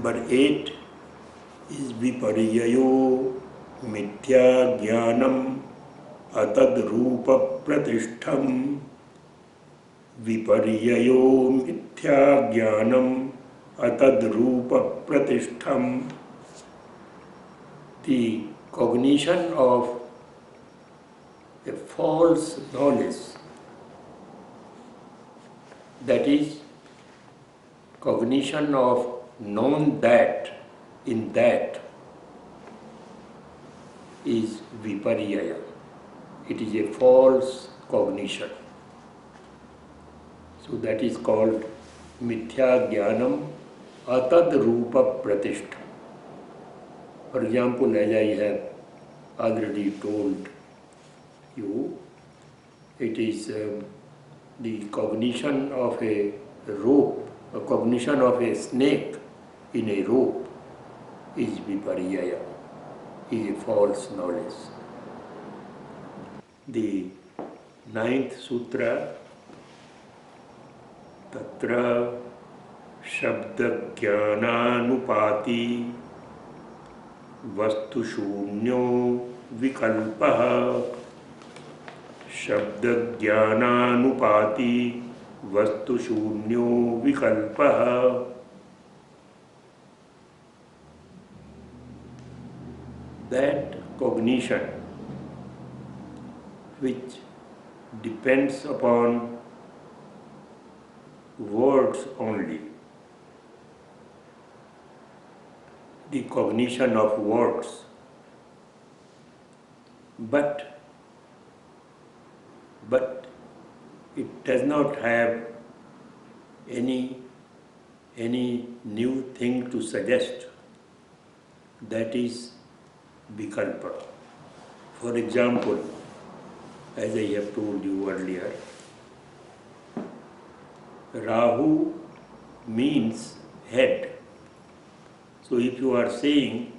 Number 8 is viparyayo mithya jnanam atad rupa pratishtham. Viparyayo mithya jnanam atad rupa pratishtham. The cognition of a false knowledge, that is, cognition of known that in that, is viparyaya. It is a false cognition. So that is called mithya jnanam atad rupa pratishtham. For example, as I have already told you, it is the cognition of a rope, a cognition of a snake in a rope is viparyaya, is a false knowledge. The 9th sutra, tatra shabda jnananupati vastu shunyo vikalpaha. Shabda jnananupati vastu shunyo vikalpaha. That cognition which depends upon words only, the cognition of words, but it does not have any new thing to suggest, that is vikalpa. For example, as I have told you earlier, Rahu means head. So if you are saying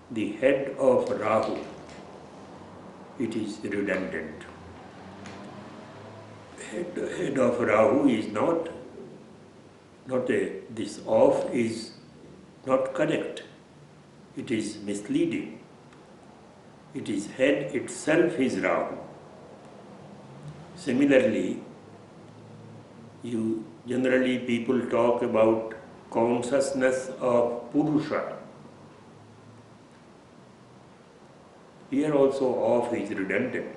the head of Rahu, it is redundant. Head of Rahu is not this of is not correct. It is misleading. It is head itself is Rahu. Similarly, generally people talk about consciousness of Purusha. Here also of is redundant.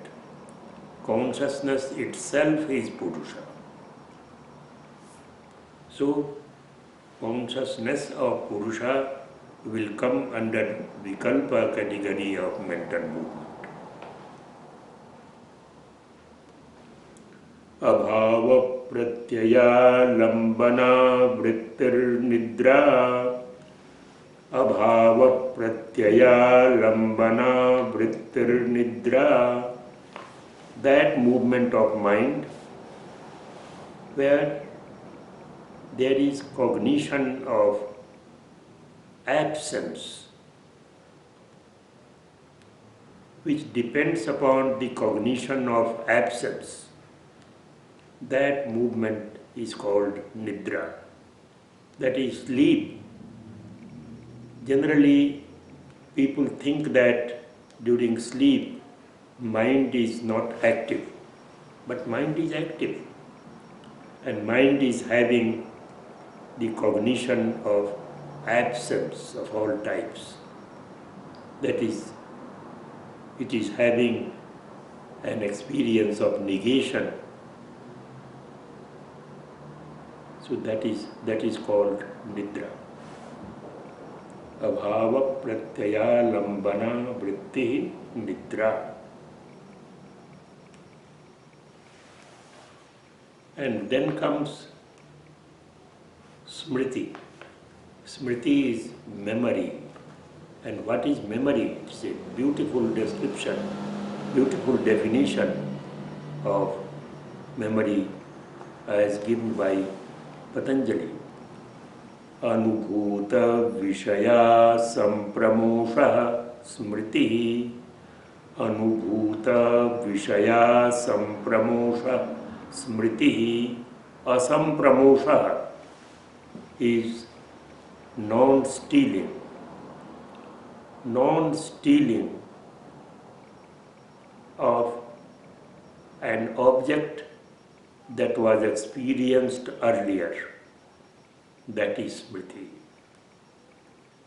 Consciousness itself is Purusha. So, consciousness of Purusha will come under vikalpa category of mental movement. Abhava pratyaya lambana vrittir nidra. Abhava pratyaya lambana vrittir nidra. That movement of mind where there is cognition of absence, which depends upon the cognition of absence, that movement is called nidra, that is sleep. Generally, people think that during sleep mind is not active, but mind is active, and mind is having the cognition of absence of all types. That is, it is having an experience of negation. So that is called nidra. Abhava pratyaya lambana vritti nidra. And then comes smriti. Smriti is memory. And what is memory? It's a beautiful description, beautiful definition of memory as given by Patanjali. Anubhuta vishaya sampramosha smriti. Anubhuta vishaya sampramosha smriti. Asampramosha is non-stealing. Non-stealing of an object that was experienced earlier, that is smriti.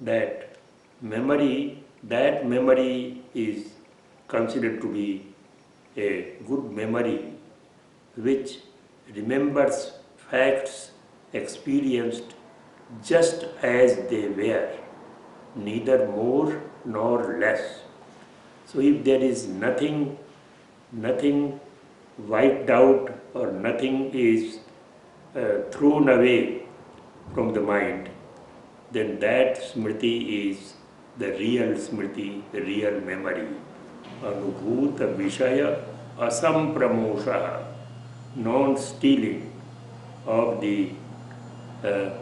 That memory is considered to be a good memory which remembers facts experienced just as they were, neither more nor less. So if there is nothing wiped out or nothing is thrown away from the mind, then that smriti is the real smriti, the real memory. Anubhuta Vishaya Asampramosha, non-stealing of the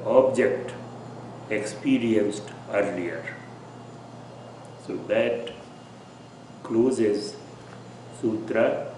object experienced earlier. So that closes Sutra